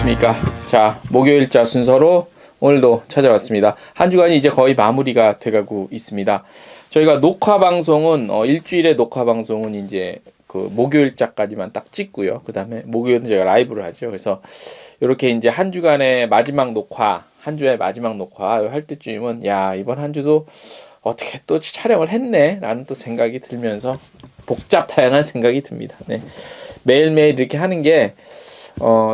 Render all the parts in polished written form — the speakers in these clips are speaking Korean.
안녕하십니까. 자, 목요일자 순서로 오늘도 찾아왔습니다. 한 주간이 이제 거의 마무리가 돼가고 있습니다. 저희가 녹화 방송은 일주일에 녹화 방송은 이제 그 목요일자까지만 딱 찍고요. 그 다음에 목요일은 저희가 라이브를 하죠. 그래서 이렇게 이제 한 주간의 마지막 녹화, 한 주의 마지막 녹화 할 때쯤이면 야, 이번 한 주도 어떻게 또 촬영을 했네 라는 또 생각이 들면서 다양한 생각이 듭니다. 네. 매일매일 이렇게 하는 게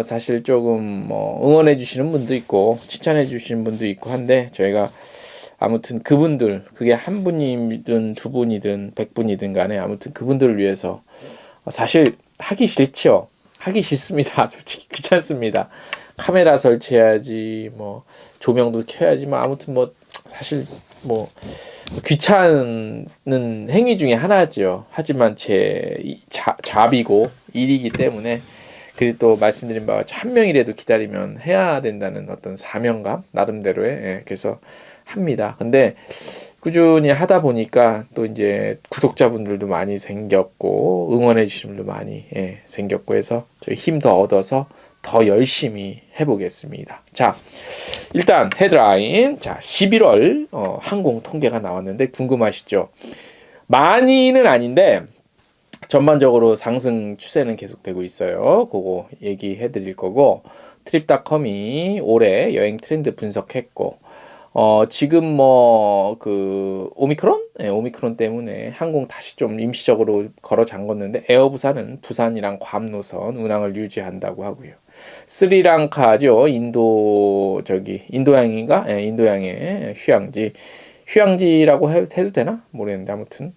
사실 조금 응원해 주시는 분도 있고 칭찬해 주시는 분도 있고 한데 저희가 아무튼 그분들, 그게 한 분이든 두 분이든 100분이든 간에 아무튼 그분들을 위해서 사실 하기 싫죠. 하기 싫습니다. 솔직히 귀찮습니다. 카메라 설치해야지, 조명도 켜야지, 아무튼 사실 귀찮은 행위 중에 하나죠. 하지만 제 자비고 일이기 때문에, 그리고 또 말씀드린 바와 같이 한 명이라도 기다리면 해야 된다는 어떤 사명감 나름대로의, 그래서 합니다. 근데 꾸준히 하다 보니까 또 이제 구독자분들도 많이 생겼고 응원해 주시는 분도 많이 생겼고 해서 저희 힘 더 얻어서 더 열심히 해보겠습니다. 자, 일단 헤드라인. 자, 11월 항공 통계가 나왔는데 궁금하시죠? 많이는 아닌데 전반적으로 상승 추세는 계속되고 있어요. 그거 얘기해 드릴 거고, 트립닷컴이 올해 여행 트렌드 분석했고, 지금 오미크론? 네, 오미크론 때문에 항공 다시 좀 임시적으로 걸어 잠궜는데 에어부산은 부산이랑 괌 노선 운항을 유지한다고 하고요. 스리랑카죠. 인도양인가? 네, 인도양의 휴양지라고 해도 되나? 모르겠는데 아무튼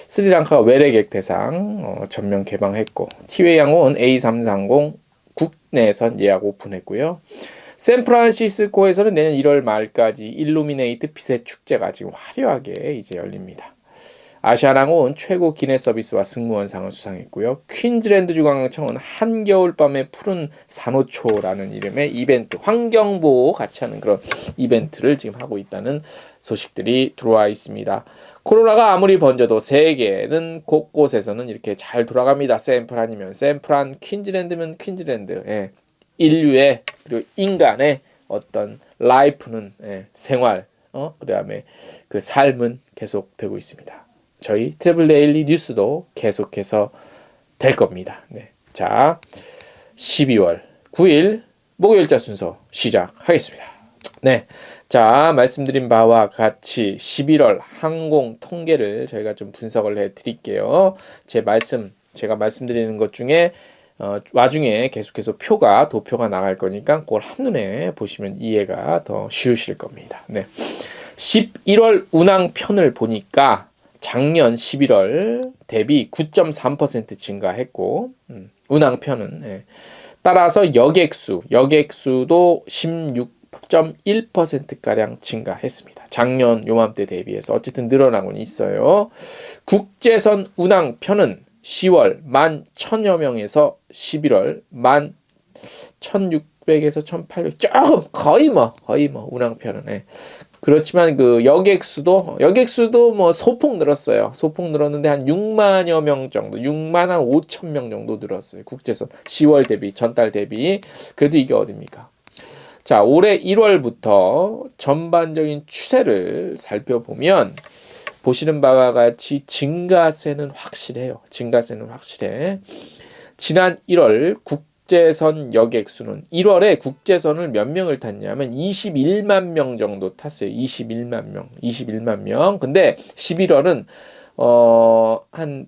스리랑카가 외래객 대상 전면 개방했고, 티웨이 항공은 A330 국내선 예약 오픈했고요. 샌프란시스코에서는 내년 1월 말까지 일루미네이트 빛의 축제가 지금 화려하게 이제 열립니다. 아시아나항공은 최고 기내 서비스와 승무원상을 수상했고요. 퀸즐랜드 주관청은 한겨울밤의 푸른 산호초라는 이름의 이벤트, 환경보호 같이 하는 그런 이벤트를 지금 하고 있다는 소식들이 들어와 있습니다. 코로나가 아무리 번져도 세계는 곳곳에서는 이렇게 잘 돌아갑니다. 샌프란이면 샌프란, 퀸즐랜드면 퀸즐랜드. 인류의, 그리고 인간의 어떤 라이프는, 생활, 그다음에 그 삶은 계속되고 있습니다. 저희 트래블 데일리 뉴스도 계속해서 될 겁니다. 네. 자, 12월 9일 목요일자 순서 시작하겠습니다. 네. 자, 말씀드린 바와 같이 11월 항공 통계를 저희가 좀 분석을 해 드릴게요. 제가 말씀드리는 것 중에 와중에 계속해서 도표가 나갈 거니까 그걸 한눈에 보시면 이해가 더 쉬우실 겁니다. 네. 11월 운항편을 보니까 작년 11월 대비 9.3% 증가했고, 운항편은, 따라서 여객수도 16.1%가량 증가했습니다. 작년 요맘때 대비해서 어쨌든 늘어나고는 있어요. 국제선 운항편은 10월 11,000여 명에서 11월 11,600에서 1,800, 조금 거의 운항편은. 그렇지만 그 여객수도 소폭 늘었어요. 소폭 늘었는데 한 6만여 명 정도, 6만 한 5천 명 정도 늘었어요. 국제선 10월 대비, 전달 대비. 그래도 이게 어딥니까? 자, 올해 1월부터 전반적인 추세를 살펴보면 보시는 바와 같이 증가세는 확실해요. 지난 1월 국제선 여객수는 1월에 국제선을 몇 명을 탔냐면 21만 명 정도 탔어요. 21만 명. 근데 11월은 한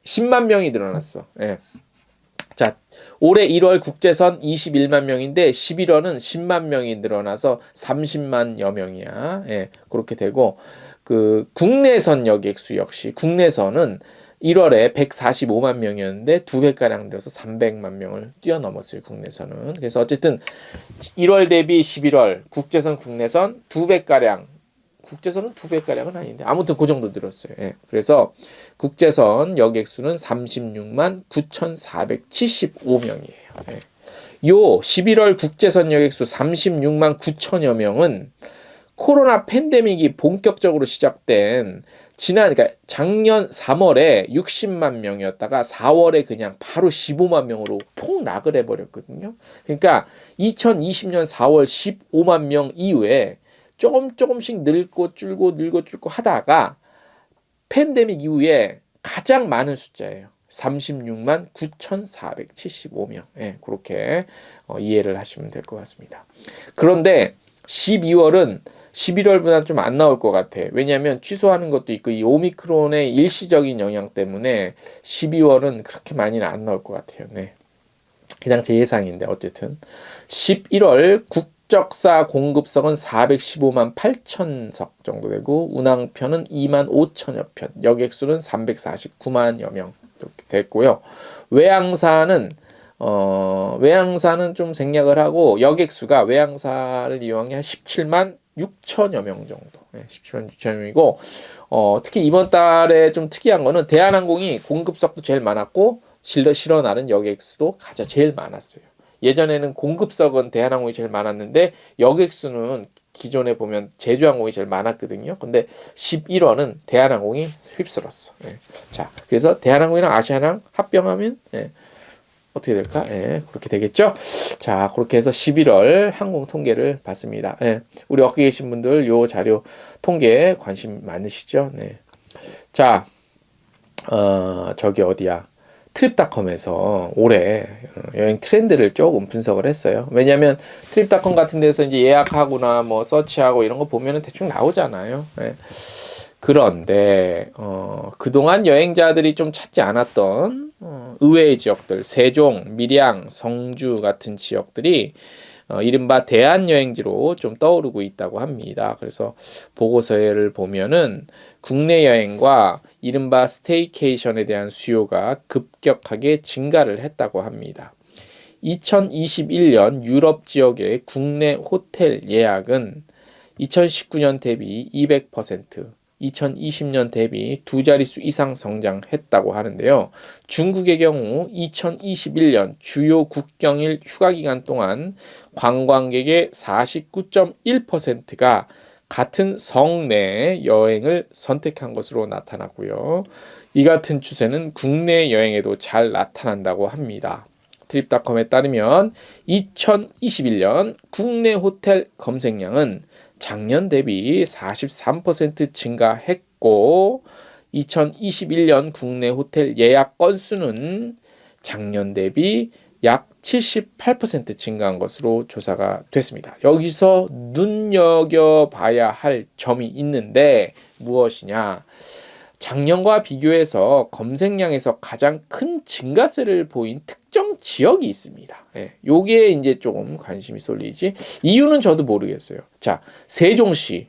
10만 명이 늘어났어. 예. 자, 올해 1월 국제선 21만 명인데 11월은 10만 명이 늘어나서 30만여 명이야. 그렇게 되고, 그 국내선 여객수 역시 국내선은 1월에 145만 명이었는데 2배가량 늘어서 300만 명을 뛰어넘었어요. 국내선은. 그래서 어쨌든 1월 대비 11월 국제선 국내선 2배가량, 국제선은 2배가량은 아닌데 아무튼 그 정도 늘었어요. 그래서 국제선 여객수는 36만 9,475명이에요. 요 11월 국제선 여객수 36만 9천여 명은 코로나 팬데믹이 본격적으로 시작된 그러니까 작년 3월에 60만 명이었다가 4월에 그냥 바로 15만 명으로 폭락을 해버렸거든요. 그러니까 2020년 4월 15만 명 이후에 조금씩 늙고 줄고 하다가 팬데믹 이후에 가장 많은 숫자예요. 36만 9,475명. 예, 그렇게 이해를 하시면 될 것 같습니다. 그런데 12월은 11월보다 좀 안 나올 것 같아. 왜냐하면 취소하는 것도 있고 이 오미크론의 일시적인 영향 때문에 12월은 그렇게 많이는 안 나올 것 같아요. 네. 그냥 제 예상인데 어쨌든 11월 국적사 공급석은 415만 8천석 정도 되고 운항편은 2만 5천여 편, 여객수는 349만여 명 이렇게 됐고요. 외항사는 좀 생략을 하고 여객수가 외항사를 이용한 게 한 17만 6천여 명 정도. 네, 17만 6천여 명이고 특히 이번 달에 좀 특이한 거는 대한항공이 공급석도 제일 많았고 실어 나른 여객수도 제일 많았어요. 예전에는 공급석은 대한항공이 제일 많았는데 여객수는 기존에 보면 제주항공이 제일 많았거든요. 근데 11월은 대한항공이 휩쓸었어. 네. 자, 그래서 대한항공이랑 아시아나항 합병하면 어떻게 될까? 그렇게 되겠죠? 자, 그렇게 해서 11월 항공 통계를 봤습니다. 우리 업계 계신 분들 요 자료 통계에 관심 많으시죠? 네. 자, 저기 어디야? 트립닷컴에서 올해 여행 트렌드를 조금 분석을 했어요. 왜냐면 트립닷컴 같은 데서 이제 예약하거나 뭐 서치하고 이런 거 보면은 대충 나오잖아요. 그런데 그동안 여행자들이 좀 찾지 않았던 의외의 지역들, 세종, 밀양, 성주 같은 지역들이 이른바 대안여행지로 좀 떠오르고 있다고 합니다. 그래서 보고서를 보면은 국내 여행과 이른바 스테이케이션에 대한 수요가 급격하게 증가를 했다고 합니다. 2021년 유럽 지역의 국내 호텔 예약은 2019년 대비 200%, 2020년 대비 두 자릿수 이상 성장했다고 하는데요. 중국의 경우 2021년 주요 국경일 휴가 기간 동안 관광객의 49.1%가 같은 성내 여행을 선택한 것으로 나타났고요. 이 같은 추세는 국내 여행에도 잘 나타난다고 합니다. 트립닷컴에 따르면 2021년 국내 호텔 검색량은 작년 대비 43% 증가했고 2021년 국내 호텔 예약 건수는 작년 대비 약 78% 증가한 것으로 조사가 됐습니다. 여기서 눈여겨봐야 할 점이 있는데 무엇이냐? 작년과 비교해서 검색량에서 가장 큰 증가세를 보인 특정 지역이 있습니다. 요게 이제 조금 관심이 쏠리지. 이유는 저도 모르겠어요. 자, 세종시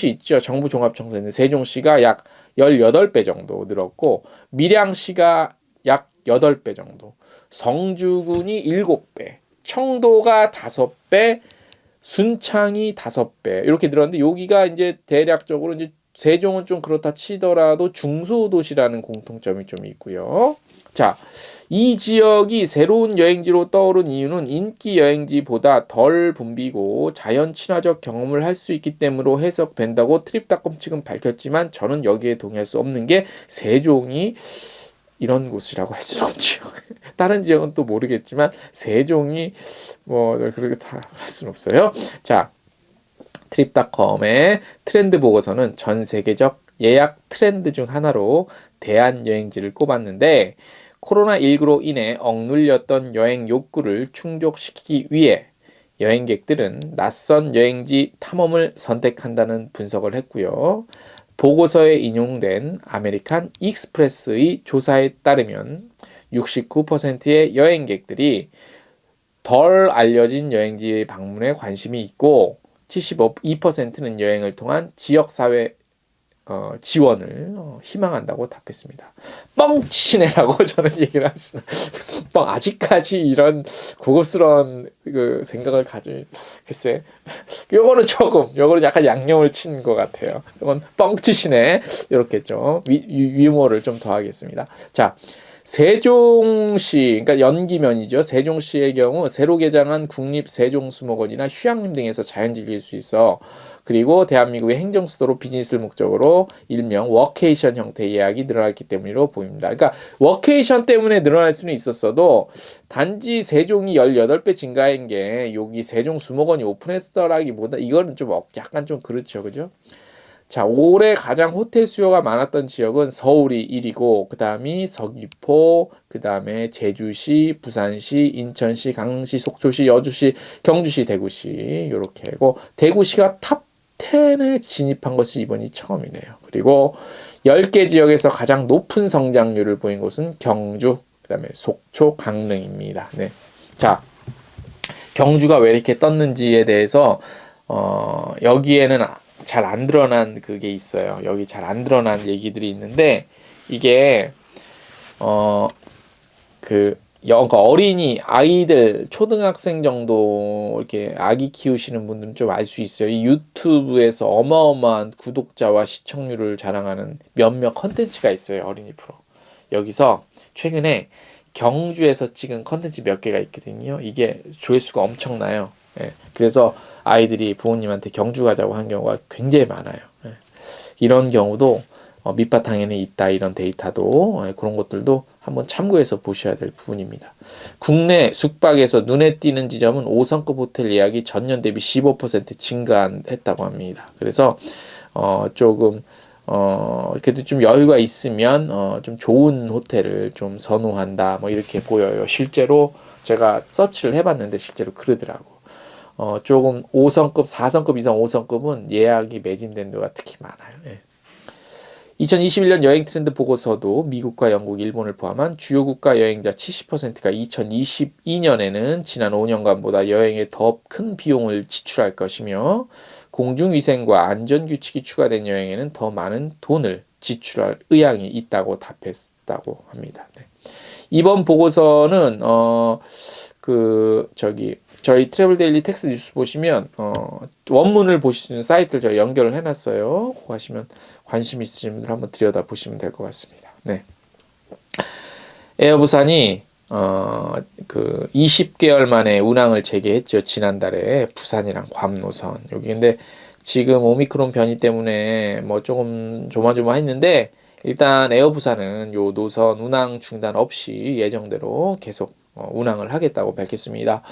있죠. 정부종합청사인데 세종시가 약 18배 정도 늘었고 밀양시가 약 8배 정도, 성주군이 7배, 청도가 5배, 순창이 5배 이렇게 늘었는데 여기가 이제 대략적으로 이제 세종은 좀 그렇다 치더라도 중소도시라는 공통점이 좀 있고요. 자, 이 지역이 새로운 여행지로 떠오른 이유는 인기 여행지보다 덜 붐비고 자연 친화적 경험을 할 수 있기 때문으로 해석된다고 트립닷컴 측은 밝혔지만 저는 여기에 동의할 수 없는 게 세종이 이런 곳이라고 할 수는 없죠. 다른 지역은 또 모르겠지만 세종이 뭐 그렇게 다 할 수는 없어요. 자, 트립닷컴의 트렌드 보고서는 전 세계적 예약 트렌드 중 하나로 대안여행지를 꼽았는데 코로나19로 인해 억눌렸던 여행 욕구를 충족시키기 위해 여행객들은 낯선 여행지 탐험을 선택한다는 분석을 했고요. 보고서에 인용된 아메리칸 익스프레스의 조사에 따르면 69%의 여행객들이 덜 알려진 여행지 방문에 관심이 있고 72%는 여행을 통한 지역사회 지원을 희망한다고 답했습니다. 뻥치시네라고 저는 얘기를 했어요. 무슨 뻥, 아직까지 이런 고급스러운 그 생각을 가질, 글쎄, 요거는 약간 양념을 친 것 같아요. 이건 뻥치시네, 이렇게 좀 유머를 좀 더하겠습니다. 자, 세종시, 그러니까 연기면이죠. 세종시의 경우 새로 개장한 국립세종수목원이나 휴양림 등에서 자연 즐길 수 있어. 그리고 대한민국의 행정수도로 비즈니스를 목적으로 일명 워케이션 형태의 예약이 늘어났기 때문으로 보입니다. 그러니까 워케이션 때문에 늘어날 수는 있었어도 단지 세종이 18배 증가한 게 여기 세종수목원이 오픈했더라기보다 이거는 좀 약간 좀 그렇죠. 그죠? 자, 올해 가장 호텔 수요가 많았던 지역은 서울이 1위고 그 다음이 서귀포, 그 다음에 제주시, 부산시, 인천시, 강릉시, 속초시, 여주시, 경주시, 대구시 이렇게고 대구시가 탑 10에 진입한 것이 이번이 처음이네요. 그리고 10개 지역에서 가장 높은 성장률을 보인 곳은 경주, 그 다음에 속초, 강릉입니다. 네. 자, 경주가 왜 이렇게 떴는지에 대해서 여기에는 잘 안 드러난 그게 있어요. 여기 잘 안 드러난 얘기들이 있는데 이게 그러니까 어린이 아이들 초등학생 정도 이렇게 아기 키우시는 분들은 좀 알 수 있어요. 이 유튜브에서 어마어마한 구독자와 시청률을 자랑하는 몇몇 컨텐츠가 있어요. 어린이 프로. 여기서 최근에 경주에서 찍은 컨텐츠 몇 개가 있거든요. 이게 조회수가 엄청나요. 예. 그래서 아이들이 부모님한테 경주 가자고 한 경우가 굉장히 많아요. 예. 이런 경우도 밑바탕에는 있다. 이런 데이터도 그런 것들도 한번 참고해서 보셔야 될 부분입니다. 국내 숙박에서 눈에 띄는 지점은 5성급 호텔 예약이 전년 대비 15% 증가했다고 합니다. 그래서 조금 그래도 좀 여유가 있으면 좀 좋은 호텔을 좀 선호한다. 뭐 이렇게 보여요. 실제로 제가 서치를 해봤는데 실제로 그러더라고. 조금 5성급, 4성급 이상 5성급은 예약이 매진된 데가 특히 많아요. 예. 2021년 여행 트렌드 보고서도 미국과 영국, 일본을 포함한 주요 국가 여행자 70%가 2022년에는 지난 5년간보다 여행에 더 큰 비용을 지출할 것이며 공중위생과 안전규칙이 추가된 여행에는 더 많은 돈을 지출할 의향이 있다고 답했다고 합니다. 네. 이번 보고서는 저희 트래블 데일리 텍스트 뉴스 보시면 원문을 보실 수 있는 사이트를 저희 연결을 해놨어요. 그거 하시면 관심 있으신 분들 한번 들여다 보시면 될 것 같습니다. 네. 에어부산이 20개월 만에 운항을 재개했죠. 지난달에 부산이랑 괌 노선. 여기 근데 지금 오미크론 변이 때문에 뭐 조금 조마조마했는데 일단 에어부산은 요 노선 운항 중단 없이 예정대로 계속 운항을 하겠다고 밝혔습니다.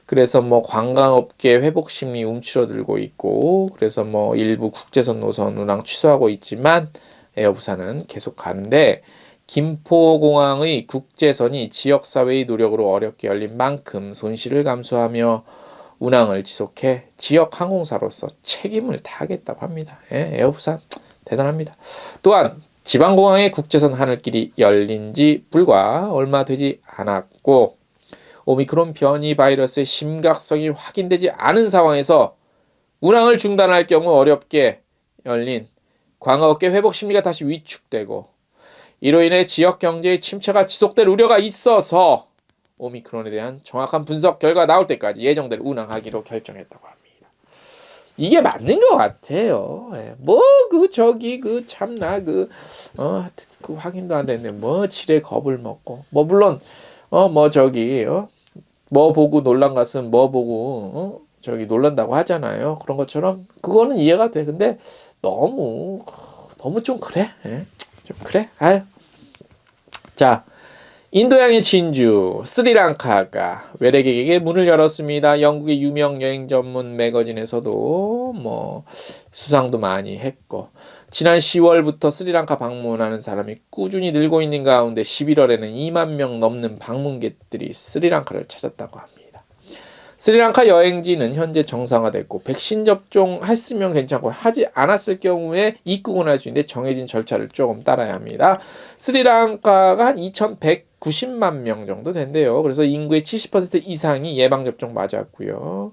그래서 뭐 관광업계 회복 심리 움츠러들고 있고 그래서 뭐 일부 국제선 노선 운항 취소하고 있지만 에어부산은 계속 가는데 김포공항의 국제선이 지역사회의 노력으로 어렵게 열린 만큼 손실을 감수하며 운항을 지속해 지역 항공사로서 책임을 다하겠다고 합니다. 예, 에어부산 대단합니다. 또한 지방공항의 국제선 하늘길이 열린 지 불과 얼마 되지 않았고 오미크론 변이 바이러스의 심각성이 확인되지 않은 상황에서 운항을 중단할 경우 어렵게 열린 관광업계 회복 심리가 다시 위축되고 이로 인해 지역 경제의 침체가 지속될 우려가 있어서 오미크론에 대한 정확한 분석 결과 나올 때까지 예정대로 운항하기로 결정했다고 합니다. 이게 맞는 것 같아요. 예. 참나 그 확인도 안 됐는데 지레 겁을 먹고 물론 뭐 보고 놀란 것은 뭐 보고 놀란다고 하잖아요. 그런 것처럼 그거는 이해가 돼. 근데 너무 좀 그래. 예. 좀 그래. 아유. 자, 인도양의 진주 스리랑카가 외래객에게 문을 열었습니다. 영국의 유명 여행 전문 매거진에서도 수상도 많이 했고 지난 10월부터 스리랑카 방문하는 사람이 꾸준히 늘고 있는 가운데 11월에는 2만 명 넘는 방문객들이 스리랑카를 찾았다고 합니다. 스리랑카 여행지는 현재 정상화됐고 백신 접종했으면 괜찮고 하지 않았을 경우에 입국은 할 수 있는데 정해진 절차를 조금 따라야 합니다. 스리랑카가 한 2,190만 명 정도 된대요. 그래서 인구의 70% 이상이 예방접종 맞았고요.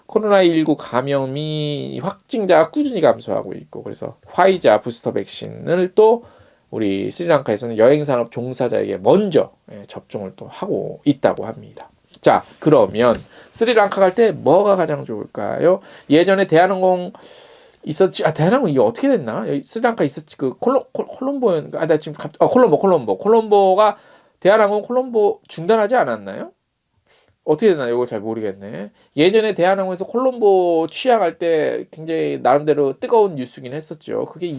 코로나19 감염이 확진자가 꾸준히 감소하고 있고 그래서 화이자 부스터 백신을 또 우리 스리랑카에서는 여행산업 종사자에게 먼저 접종을 또 하고 있다고 합니다. 자, 그러면 스리랑카 갈 때 뭐가 가장 좋을까요? 예전에 대한항공 있었지. 대한항공 이게 어떻게 됐나? 스리랑카 있었지. 콜롬보였는가? 나 지금 콜롬보가 대한항공 콜롬보 중단하지 않았나요? 어떻게 되나 이거 잘 모르겠네. 예전에 대한항공에서 콜롬보 취항할 때 굉장히 나름대로 뜨거운 뉴스긴 했었죠. 그게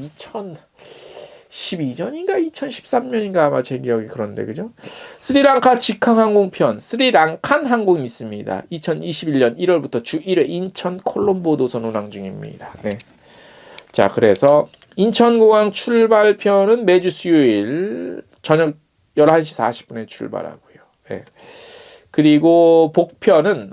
2012년인가 2013년인가 아마 제 기억이 그런데 그죠? 스리랑카 직항 항공편 스리랑칸 항공이 있습니다. 2021년 1월부터 주 1회 인천 콜롬보 노선 운항 중입니다. 네. 자, 그래서 인천공항 출발편은 매주 수요일 저녁 11시 40분에 출발하고요. 네. 그리고 복편은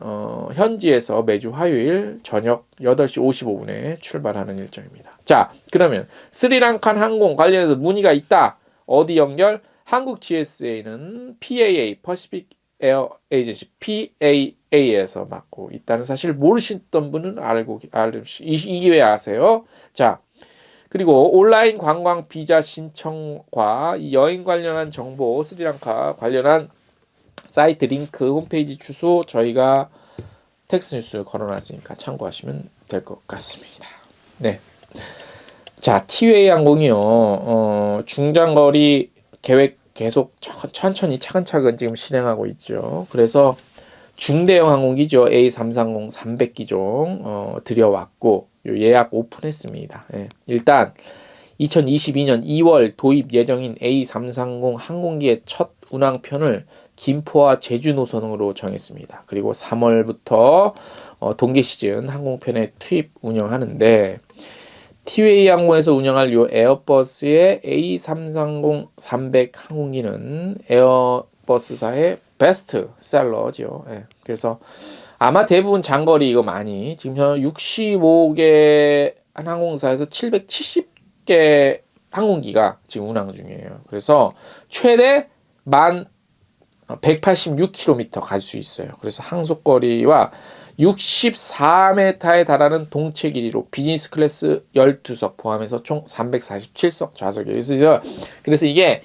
현지에서 매주 화요일 저녁 8시 55분에 출발하는 일정입니다. 자, 그러면 스리랑칸 항공 관련해서 문의가 있다. 어디 연결? 한국 GSA는 PAA, Pacific Air Agency, PAA에서 맡고 있다는 사실 모르시던 분은 이 기회에 아세요. 자, 그리고 온라인 관광 비자 신청과 이 여행 관련한 정보, 스리랑카 관련한 사이트 링크, 홈페이지 주소 저희가 텍스트 뉴스 걸어놨으니까 참고하시면 될 것 같습니다. 네. 자, 티웨이 항공이요. 중장거리 계획 계속 천천히 차근차근 지금 실행하고 있죠. 그래서 중대형 항공기죠. A330 300기종 들여왔고 예약 오픈했습니다. 예. 일단 2022년 2월 도입 예정인 A330 항공기의 첫 운항편을 김포와 제주 노선으로 정했습니다. 그리고 3월부터 동계 시즌 항공편에 투입 운영하는데 티웨이 항공에서 운영할 요 에어버스의 A330-300 항공기는 에어버스사의 베스트 셀러죠. 예. 그래서 아마 대부분 장거리 이거 많이 지금 65개 한 항공사에서 770개 항공기가 지금 운항 중이에요. 그래서 최대 1,186km 갈 수 있어요. 그래서 항속거리와 64m에 달하는 동체 길이로 비즈니스 클래스 12석 포함해서 총 347석 좌석이에요. 그래서 이게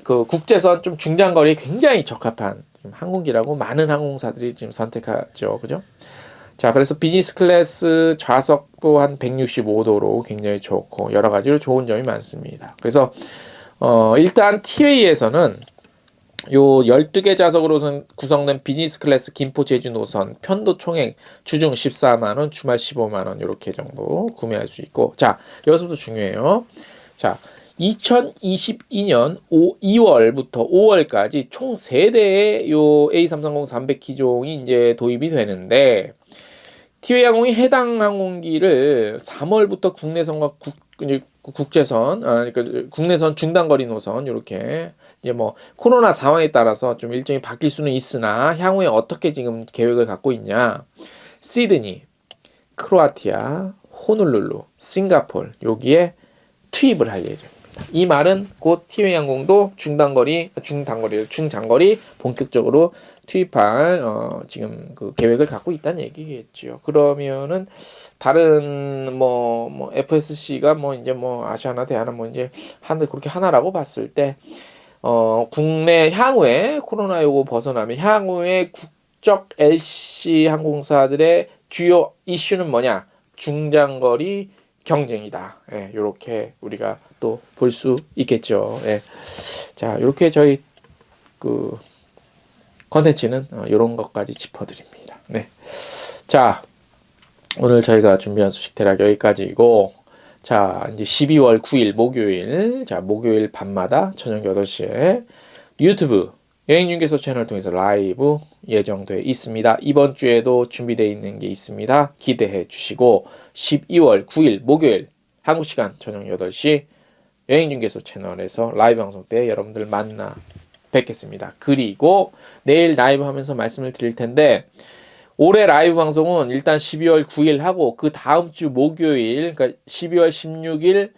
그 국제선 좀 중장거리에 굉장히 적합한 항공기라고 많은 항공사들이 지금 선택하죠. 그죠? 자, 그래서 비즈니스 클래스 좌석도 한 165도로 굉장히 좋고 여러 가지로 좋은 점이 많습니다. 그래서 일단 티웨이에서는 요 12개 좌석으로 구성된 비즈니스 클래스 김포 제주 노선 편도 총액 주중 14만 원, 주말 15만 원 이렇게 정도 구매할 수 있고 자, 여기서부터 중요해요. 자, 2022년 2월부터 5월까지 총 3대의 요 A330 300 기종이 이제 도입이 되는데 티웨이 항공이 해당 항공기를 3월부터 국내선과 국제선, 그러니까 국내선 중단거리 노선 이렇게 이제 뭐 코로나 상황에 따라서 좀 일정이 바뀔 수는 있으나 향후에 어떻게 지금 계획을 갖고 있냐? 시드니, 크로아티아, 호놀룰루, 싱가포르 여기에 투입을 할 예정입니다. 이 말은 곧 티웨이 항공도 중장거리 본격적으로 투입할 지금 그 계획을 갖고 있다는 얘기겠죠. 그러면은 다른 뭐 FSC가 뭐 이제 뭐 아시아나 대하나 뭐 이제 그렇게 하나라고 봤을 때 국내 향후에 코로나 요거 벗어나면 향후에 국적 LC 항공사들의 주요 이슈는 뭐냐? 중장거리 경쟁이다. 예, 요렇게 우리가 또 볼 수 있겠죠. 예. 자, 요렇게 저희 그 컨텐츠는 요런 것까지 짚어드립니다. 네. 자, 오늘 저희가 준비한 소식 대략 여기까지이고 자, 이제 12월 9일 목요일 목요일 밤마다 저녁 8시에 유튜브 여행중개소 채널을 통해서 라이브 예정돼 있습니다. 이번 주에도 준비되어 있는 게 있습니다. 기대해 주시고 12월 9일 목요일 한국 시간 저녁 8시 여행중개소 채널에서 라이브 방송 때 여러분들 만나 뵙겠습니다. 그리고 내일 라이브 하면서 말씀을 드릴 텐데 올해 라이브 방송은 일단 12월 9일 하고 그 다음 주 목요일 그러니까 12월 16일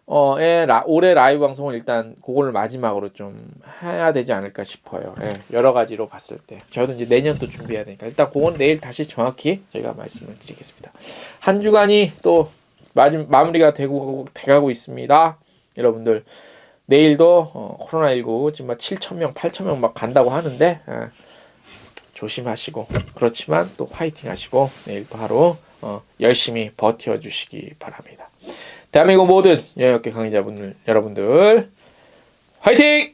올해 라이브 방송을 일단 그거를 마지막으로 좀 해야 되지 않을까 싶어요. 예, 여러 가지로 봤을 때 저도 이제 내년 또 준비해야 되니까 일단 그건 내일 다시 정확히 저희가 말씀을 드리겠습니다. 한 주간이 또 마무리가 돼가고 있습니다. 여러분들 내일도 코로나19 지금 막 7,000명, 8,000명 막 간다고 하는데 조심하시고 그렇지만 또 파이팅 하시고 내일 또 하루 열심히 버텨주시기 바랍니다. 대한민국 모든 여행업계 강의자분들 여러분들 화이팅!